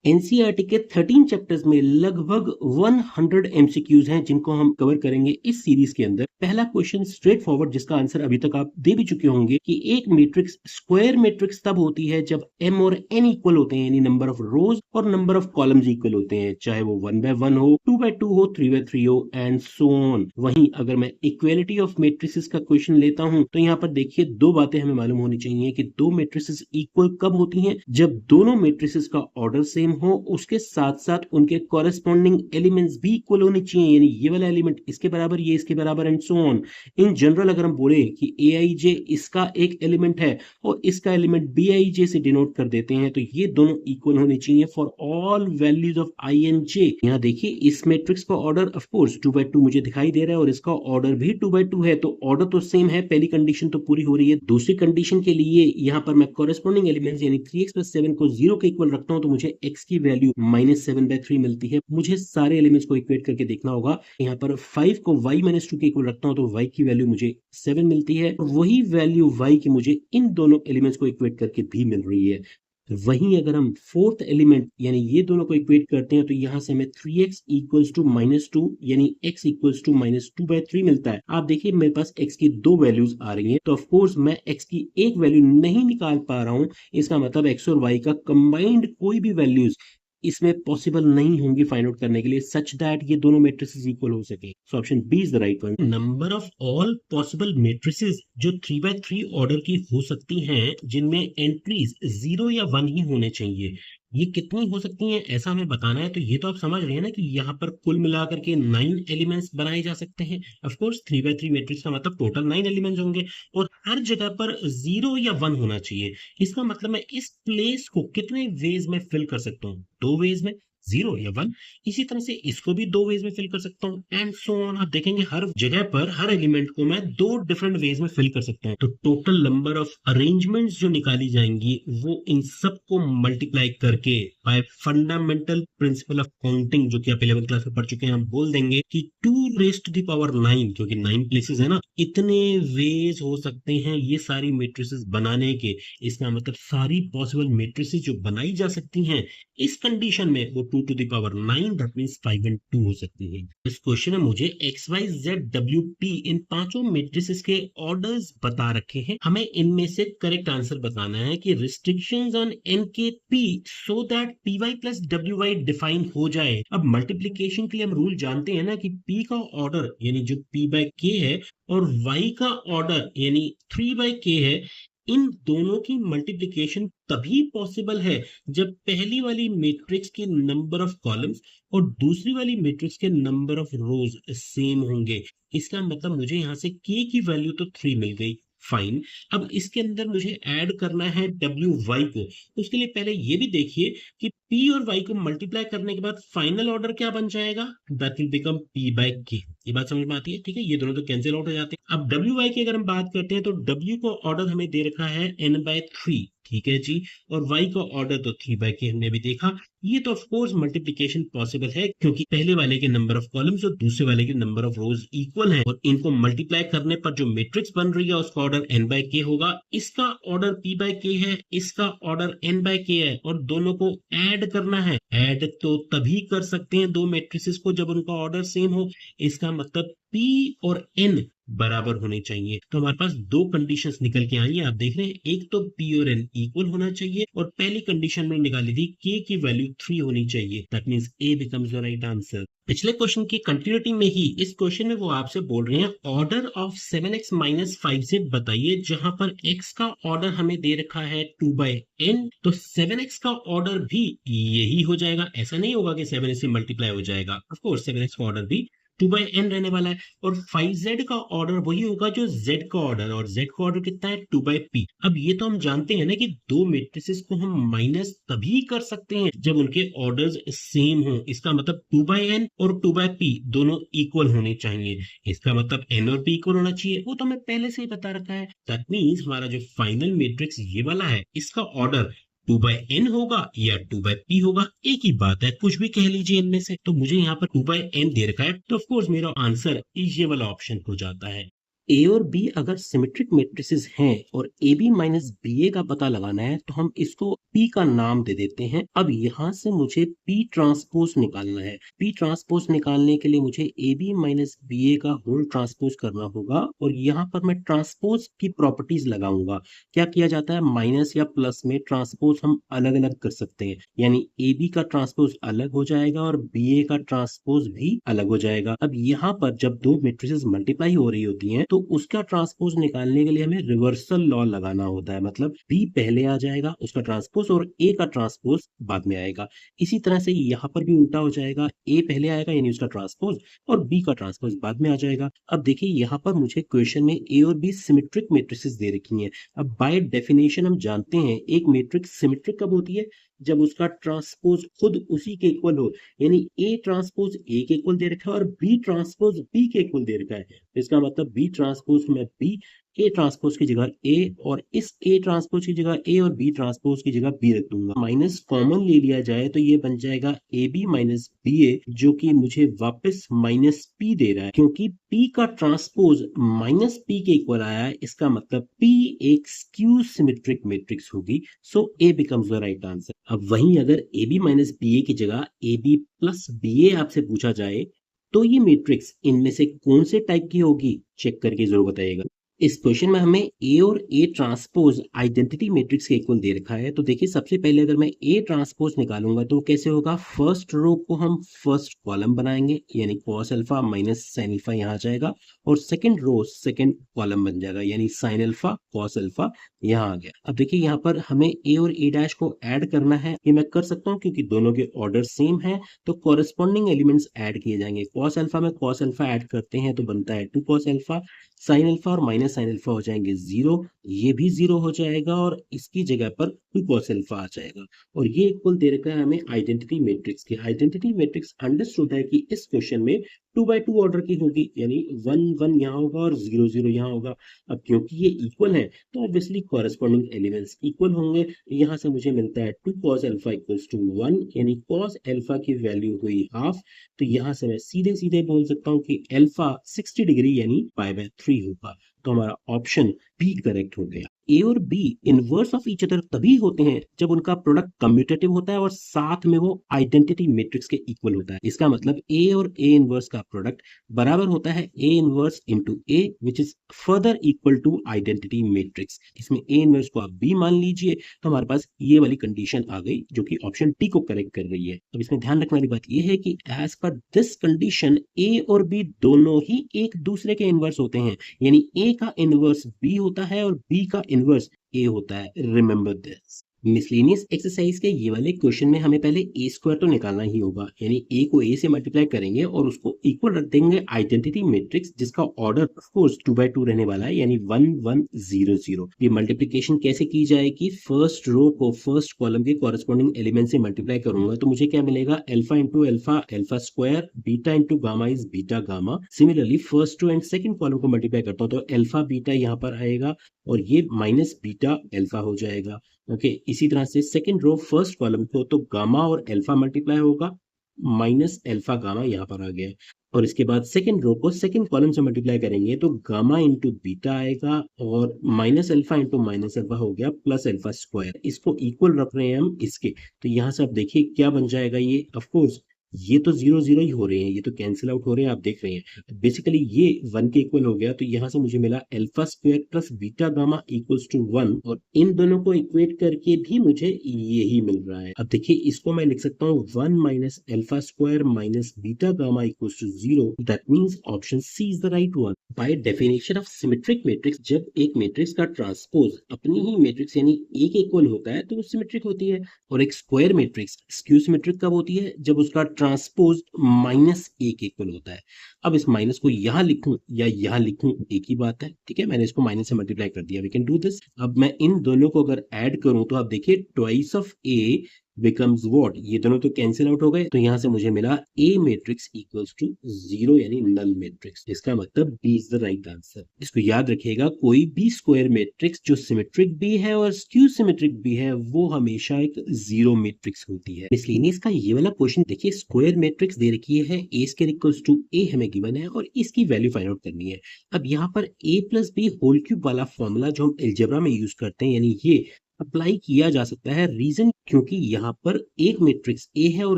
NCERT के 13 chapters में लगभग 100 एमसीक्यूज हैं जिनको हम कवर करेंगे इस सीरीज के अंदर। पहला क्वेश्चन स्ट्रेट फॉरवर्ड जिसका आंसर अभी तक आप दे भी चुके होंगे कि एक मैट्रिक्स स्क्वायर मैट्रिक्स तब होती है जब m और n इक्वल होते हैं, यानी नंबर ऑफ रोज और नंबर ऑफ कॉलम्स इक्वल होते हैं, चाहे वो 1/1 हो, 2/2 हो, 3/3 हो एंड सो ऑन। वहीं अगर मैं इक्वालिटी ऑफ मैट्रिसेस का क्वेश्चन लेता हूं तो यहाँ पर देखिए दो बातें हमें मालूम होनी चाहिए कि दो मैट्रिसेस इक्वल कब होती हैं, जब दोनों मैट्रिसेस का ऑर्डर सेम हो, उसके साथ साथ उनके कॉरेस्पॉन्डिंग एलिमेंट्स भी इक्वल होने चाहिए, यानी ये वाला एलिमेंट इसके बराबर, ये इसके बराबर and so on. In general अगर हम बोले कि ए आई जे इसका एक एलिमेंट है और इसका एलिमेंट बी आई जे से डिनोट कर देते हैं तो ये दोनों इक्वल होने चाहिए for all values of i and j. यहाँ देखिए इस मैट्रिक्स का ऑर्डर ऑफ कोर्स 2/2 मुझे दिखाई दे रहा है और इसका ऑर्डर भी 2/2 है, तो ऑर्डर तो सेम है, पहली कंडीशन तो पूरी हो रही है। दूसरी कंडीशन के लिए यहाँ पर मैं कॉरेस्पॉन्डिंग एलिमेंट्स यानी 3x + 7 को 0 के इक्वल रखता हूँ तो मुझे x की वैल्यू -7/3 मिलती है। मुझे सारे एलिमेंट्स को इक्वेट करके देखना होगा। यहाँ पर 5 को y - 2 के इक्वल रखता हूँ तो y की वैल्यू मुझे 7 मिलती है, और वही वैल्यू y की मुझे इन दोनों एलिमेंट्स को इक्वेट करके भी मिल रही है। वहीं अगर हम फोर्थ एलिमेंट यानी ये दोनों को इक्वेट करते हैं तो यहाँ से हमें 3x = -2 यानी x = -2/3 मिलता है। आप देखिए मेरे पास x की दो वैल्यूज आ रही हैं, तो ऑफ कोर्स मैं x की एक वैल्यू नहीं निकाल पा रहा हूँ। इसका मतलब x और y का कंबाइंड कोई भी वैल्यूज इसमें पॉसिबल नहीं होंगी फाइंड आउट करने के लिए, सच दैट ये दोनों मैट्रिसेस इक्वल हो सके। So option B is the right one. Number of all possible matrices जो 3/3 ऑर्डर की हो सकती हैं, जिनमें एंट्रीज 0 या 1 ही होने चाहिए, ये कितनी हो सकती हैं ऐसा हमें बताना है। तो ये तो आप समझ रहे हैं ना कि यहाँ पर कुल मिलाकर के 9 एलिमेंट्स बनाए जा सकते हैं। ऑफ कोर्स 3/3 मैट्रिक्स का मतलब टोटल 9 एलिमेंट्स होंगे और हर जगह पर 0 या 1 होना चाहिए। इसका मतलब मैं इस प्लेस को कितने वेज में फिल कर सकता हूँ? दो वेज में, 0 या 1। इसी तरह से इसको भी दो वेज में फिल कर सकता हूँ एंड सो ऑन। आप देखेंगे हर जगह पर हर एलिमेंट को मैं दो डिफरेंट वेज में फिल कर सकता हूँ। तो टोटल नंबर ऑफ अरेंजमेंट्स जो निकाली जाएंगी वो इन सब को मल्टीप्लाई करके bye fundamental principle of counting जो कि आप 11th क्लास में पढ़ चुके हैं, हम बोल देंगे कि 2⁻9, क्योंकि 9 प्लेसेस है ना, इतने वेज हो सकते हैं ये सारी मैट्रिसेस बनाने के। इसका मतलब सारी पॉसिबल मैट्रिसेस जो बनाई जा सकती हैं इस कंडीशन में वो 2⁻9 दैट मींस 5 and 2 हो सकती है। इस क्वेश्चन में मुझे X Y Z W P इन पांचों मैट्रिसेस के ऑर्डर्स बता रखे हैं। हमें इनमें से करेक्ट आंसर बताना है कि restrictions on n k p so that p y plus डब्ल्यू वाई डिफाइन हो जाए। अब मल्टीप्लीकेशन के लिए हम रूल जानते हैं ना कि पी का ऑर्डर यानी जो p/k है और y का ऑर्डर यानी 3/k है, इन दोनों की मल्टीप्लिकेशन तभी पॉसिबल है जब पहली वाली मैट्रिक्स के नंबर ऑफ कॉलम्स और दूसरी वाली मैट्रिक्स के नंबर ऑफ रोज सेम होंगे। इसका मतलब मुझे यहाँ से k की वैल्यू तो 3 मिल गई, फाइन। अब इसके अंदर मुझे ऐड करना है WY को। उसके लिए पहले ये भी देखिए कि P और Y को मल्टीप्लाई करने के बाद फाइनल ऑर्डर क्या बन जाएगा, दैट विल बिकम P/K। ये बात समझ में आती है? ठीक है, ये दोनों तो कैंसिल आउट हो जाते हैं। अब WY की अगर हम बात करते हैं तो W को ऑर्डर हमें दे रखा है n/3, ठीक है जी, और y का ऑर्डर तो 3/k हमने भी देखा। ये तो ऑफ कोर्स मल्टीप्लिकेशन पॉसिबल है क्योंकि पहले वाले के नंबर ऑफ कॉलम्स और दूसरे वाले के नंबर ऑफ रोज इक्वल हैं, और इनको मल्टीप्लाई करने पर जो मैट्रिक्स बन रही है उसका ऑर्डर n/k होगा। इसका ऑर्डर p/k है, इसका ऑर्डर n/k है, और दोनों को ऐड करना है। ऐड तो तभी कर सकते हैं दो मैट्रिसेस को जब उनका ऑर्डर सेम हो। इसका मतलब p और n बराबर होने चाहिए। तो हमारे पास दो कंडीशंस निकल के आई हैं, आप देख रहे हैं। एक तो p और n इक्वल होना चाहिए, और पहली कंडीशन में निकाली थी k की वैल्यू 3 होनी चाहिए। That means a becomes the right answer. पिछले क्वेश्चन की कंटिन्यूटी में ही इस क्वेश्चन में वो आपसे बोल रहे हैं ऑर्डर ऑफ 7x - 5 से बताइए, जहां पर x का ऑर्डर हमें दे रखा है 2/n, तो 7x का ऑर्डर भी यही हो जाएगा। ऐसा नहीं होगा कि 7x से मल्टीप्लाई हो जाएगा, ऑफ कोर्स 7x का ऑर्डर भी 2/n रहने वाला है, और 5z का ऑर्डर वही होगा जो z का ऑर्डर, और z का ऑर्डर कितना है 2/p। अब ये तो हम जानते हैं ना कि दो मैट्रिसेस को हम माइनस तभी कर सकते हैं जब उनके ऑर्डर्स सेम हो। इसका मतलब 2/n और 2/p दोनों इक्वल होने चाहिए। इसका मतलब n और p इक्वल होना चाहिए, वो तो हमें पहले से ही बता रखा है। दैट मींस हमारा जो फाइनल मैट्रिक्स ये वाला है इसका ऑर्डर 2/n होगा या 2/p होगा, एक ही बात है, कुछ भी कह लीजिए इनमें से। तो मुझे यहाँ पर 2/n दे रखा है, तो ऑफ कोर्स मेरा आंसर ये वाला ऑप्शन हो जाता है। ए और बी अगर सिमेट्रिक मैट्रिसेस हैं और ए बी माइनस बी ए का पता लगाना है तो हम इसको पी का नाम दे देते हैं। अब यहाँ से मुझे पी ट्रांसपोज निकालना है। पी ट्रांसपोज निकालने के लिए मुझे ए बी माइनस बी ए का होल ट्रांसपोज करना होगा और यहाँ पर मैं ट्रांसपोज की प्रॉपर्टीज लगाऊंगा। क्या किया जाता है, माइनस या प्लस में ट्रांसपोज हम अलग अलग कर सकते हैं, यानी ए बी का ट्रांसपोज अलग हो जाएगा और बी ए का ट्रांसपोज भी अलग हो जाएगा। अब यहाँ पर जब दो मैट्रिसेस मल्टीप्लाई हो रही होती हैं तो उसका ट्रांसपोज निकालने के लिए हमें रिवर्सल लॉ लगाना होता है, मतलब बी पहले आ जाएगा उसका ट्रांसपोज और ए का ट्रांसपोज बाद में आएगा। इसी तरह से यहाँ पर भी उल्टा हो जाएगा, ए पहले आएगा यानी उसका ट्रांसपोज और बी का ट्रांसपोज बाद में आ जाएगा। अब देखिए यहाँ पर मुझे क्वेश्चन में ए और बी सिमेट्रिक मैट्रिसेस दे रखी हैं। अब बाय डेफिनेशन हम जानते हैं एक मैट्रिक्स सिमेट्रिक कब होती है, जब उसका ट्रांसपोज खुद उसी के इक्वल हो, यानी ए ट्रांसपोज ए के इक्वल दे रखा है और बी ट्रांसपोज बी के इक्वल दे रखा है। इसका मतलब बी ट्रांसपोज में बी, ए ट्रांसपोज की जगह ए और इस ए ट्रांसपोज की जगह ए और बी ट्रांसपोज की जगह बी रख दूंगा। माइनस कॉमन ले लिया जाए तो ये बन जाएगा ए बी माइनस बी ए, जो कि मुझे वापस माइनस पी दे रहा है, क्योंकि पी का ट्रांसपोज माइनस पी के इक्वल आया है। इसका मतलब पी एक स्क्यू सिमेट्रिक मैट्रिक्स होगी। सो ए बिकम्स द राइट आंसर। अब वहीं अगर ए बी माइनस बी ए की जगह ए बी प्लस बी ए आपसे पूछा जाए तो ये मैट्रिक्स इनमें से कौन से टाइप की होगी, चेक करके जरूर बताइएगा। इस क्वेश्चन में हमें ए और ए ट्रांसपोज आइडेंटिटी मैट्रिक्स के इक्वल दे रखा है। तो देखिए सबसे पहले अगर मैं ए ट्रांसपोज निकालूंगा तो कैसे होगा, फर्स्ट रो को हम फर्स्ट कॉलम बनाएंगे यानी cos alpha minus sine alpha यहाँ आ जाएगा और सेकंड रो सेकंड कॉलम बन जाएगा यानी साइन अल्फा कॉस अल्फा यहाँ आ गया। अब देखिए यहाँ पर हमें ए और ए डैश को ऐड करना है, ये मैं कर सकता हूँ क्योंकि दोनों के ऑर्डर सेम है। तो कॉरेस्पॉन्डिंग एलिमेंट्स ऐड किए जाएंगे। कॉस अल्फा में कॉस अल्फा ऐड करते हैं तो बनता है 2 कॉस अल्फा, साइन अल्फा और माइनस साइन अल्फा हो जाएंगे 0, ये भी 0 हो जाएगा और इसकी जगह पर 2 कॉस अल्फा आ जाएगा। और ये इक्वल दे रखा है हमें आइडेंटिटी मैट्रिक्स की। आइडेंटिटी मैट्रिक्स अंडरस्टूड है कि इस क्वेश्चन में 2 बाय 2 ऑर्डर की होगी, यानी 1 1 यहाँ होगा और 0 0 यहाँ होगा। अब क्योंकि ये इक्वल है तो ऑब्वियसली कॉरेस्पॉन्डिंग एलिमेंट्स इक्वल होंगे। यहाँ से मुझे मिलता है 2 cos अल्फा इक्वल्स टू 1, यानी cos अल्फा की वैल्यू हुई हाफ। तो यहाँ से मैं सीधे सीधे बोल सकता हूँ कि अल्फा 60 डिग्री यानी पाई बाय 3 होगा। तो हमारा ऑप्शन बी करेक्ट हो गया। ए और B inverse of each other तभी होते हैं जब उनका प्रोडक्ट कम्यूटेटिव होता है और साथ में वो आइडेंटिटी मैट्रिक्स के इक्वल होता है। इसका मतलब ए और ए इनवर्स का प्रोडक्ट बराबर होता है A inverse into A, which is further equal to identity matrix. इसमें ए इनवर्स को आप बी मान लीजिए तो हमारे पास ये वाली कंडीशन आ गई जो कि ऑप्शन डी को करेक्ट कर रही है। अब इसमें ध्यान रखने वाली बात यह है कि एज पर दिस कंडीशन ए और बी दोनों ही एक दूसरे के इनवर्स होते हैं, यानी ए का इनवर्स बी होता है और बी का इनवर्स ए होता है। Remember this. मिसलेनियस एक्सरसाइज के ये वाले क्वेश्चन में हमें पहले ए स्क्वायर तो निकालना ही होगा, यानी ए को ए से मल्टीप्लाई करेंगे और उसको इक्वल रख देंगे आइडेंटिटी मैट्रिक्स जिसका ऑर्डर ऑफ कोर्स 2 बाय 2 रहने वाला है, यानी 1 1 0 0। ये मल्टीप्लिकेशन कैसे की जाएगी, फर्स्ट रो को फर्स्ट कॉलम के कॉरेस्पॉन्डिंग एलिमेंट से मल्टीप्लाई करूंगा तो मुझे क्या मिलेगा, alpha into alpha alpha square, beta into gamma is beta gamma. Similarly first row and second column को मल्टीप्लाई करता हूँ तो अल्फा बीटा यहाँ पर आएगा और ये माइनस बीटा अल्फा हो जाएगा। ओके इसी तरह से सेकंड रो फर्स्ट कॉलम को तो गामा और अल्फा मल्टीप्लाई होगा, माइनस अल्फा गामा यहाँ पर आ गया। और इसके बाद सेकंड रो को सेकंड कॉलम से मल्टीप्लाई करेंगे तो गामा इंटू बीटा आएगा और minus alpha into minus alpha हो गया प्लस अल्फा स्क्वायर। इसको इक्वल रख रहे हैं हम इसके, तो यहाँ से आप देखिए क्या बन जाएगा, ये ऑफकोर्स ये तो 0 0 ही हो रहे हैं, ये तो कैंसिल आउट हो रहे हैं, आप देख रहे हैं। बेसिकली ये 1 के इक्वल हो गया तो यहाँ से मुझे मिला alpha square plus beta gamma equals to 1 और इन दोनों को इक्वेट करके भी मुझे ये ही मिल रहा है। अब देखिए इसको मैं लिख सकता हूँ 1 minus alpha square minus beta gamma equals to 0। That means option C is the right one. By definition of symmetric matrix, जब एक मैट्रिक्स का ट्रांसपोज अपनी ही मैट्रिक्स यानी ए के इक्वल होता है तो वो सिमेट्रिक होती है। और एक स्क्वायर मैट्रिक्स स्क्यू सिमेट्रिक कब होती है, जब उसका ट्रांसपोज माइनस ए के इक्वल होता है। अब इस माइनस को यहाँ लिखूं या यहाँ लिखूं एक ही बात है, ठीक है, मैंने इसको माइनस से मल्टीप्लाई कर दिया, वी कैन डू दिस। अब मैं इन दोनों को अगर ऐड करूं तो आप देखिए twice of A becomes what, ये दोनों तो कैंसिल आउट हो गए, तो यहाँ से मुझे मिला ए मैट्रिक्स इक्वल्स टू 0 यानी नल मैट्रिक्स। इसका मतलब B is the right answer. इसको याद रखिएगा, कोई भी स्क्वायर मैट्रिक्स जो सिमेट्रिक भी है और स्क्यू सिमेट्रिक भी है वो हमेशा एक जीरो मैट्रिक्स होती है। इसलिए इसका ये वाला क्वेश्चन देखिए, स्क्वायर मैट्रिक्स दे रखी है, ए स्क्वायर इक्वल्स टू ए हमें गिवन है और इसकी वैल्यू फाइंड आउट करनी है। अब यहाँ पर ए प्लस बी होल क्यूब वाला फॉर्मूला जो हम अलजेब्रा में यूज करते हैं, यानी ये अप्लाई किया जा सकता है। रीजन क्योंकि यहाँ पर एक मैट्रिक्स ए है और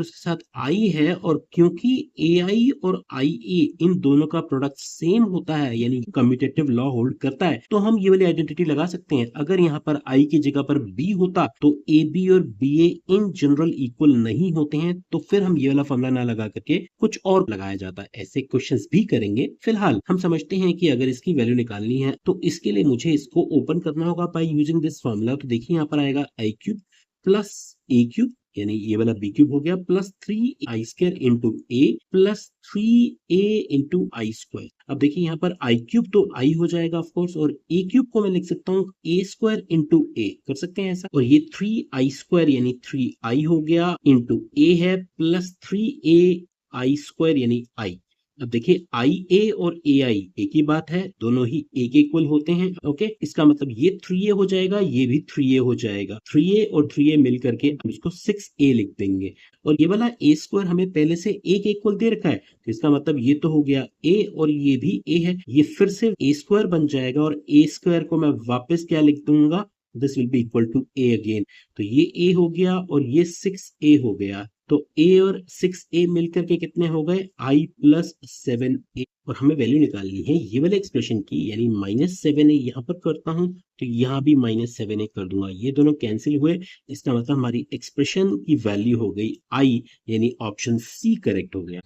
उसके साथ आई है, और क्योंकि ए आई और आई ए इन दोनों का प्रोडक्ट सेम होता है यानी कम्यूटेटिव लॉ होल्ड करता है, तो हम ये वाली आइडेंटिटी लगा सकते हैं। अगर यहाँ पर आई की जगह पर बी होता तो ए बी और B A in general equal नहीं होते हैं, तो फिर हम ये वाला फॉर्मूला ना लगा करके कुछ और लगाया जाता है। ऐसे क्वेश्चंस भी करेंगे। फिलहाल हम समझते हैं कि अगर इसकी वैल्यू निकालनी है तो इसके लिए मुझे इसको ओपन करना होगा बाय यूजिंग दिस फॉर्मूला। तो देखिए यहाँ पर आएगा आई क्यूब प्लस ए क्यूब, यानी ये वाला बी क्यूब हो गया, प्लस 3i² इंटू ए प्लस 3a इंटू आई स्क्वायर। अब देखिए यहाँ पर आई क्यूब तो आई हो जाएगा ऑफ कोर्स, और ए क्यूब को मैं लिख सकता हूँ ए स्क्वायर इंटू ए, कर सकते हैं ऐसा। और ये 3i² यानी 3i हो गया इंटू ए है प्लस 3ai² यानी आई। अब देखिए आई ए और ए आई एक ही बात है, दोनों ही ए के इक्वल होते हैं। ओके, इसका मतलब ये 3a हो जाएगा, ये भी 3a हो जाएगा। 3a और 3a मिल करके हम इसको 6a लिख देंगे। और ये वाला ए स्क्वायर हमें पहले से ए के इक्वल दे रखा है, तो इसका मतलब ये तो हो गया a और ये भी a है, ये फिर से ए स्क्वायर बन जाएगा। और ए स्क्वायर को मैं वापस क्या लिख दूंगा, this will be equal to a again. तो ये a हो गया और ये 6a हो गया। तो a और 6a मिलकर के कितने हो गए, i प्लस 7a। और हमें वैल्यू निकालनी है ये वाले एक्सप्रेशन की, यानी -7a यहाँ पर करता हूँ तो यहाँ भी -7a कर दूंगा, ये दोनों कैंसिल हुए। इसका मतलब हमारी एक्सप्रेशन की वैल्यू हो गई i, यानी ऑप्शन सी करेक्ट हो गया।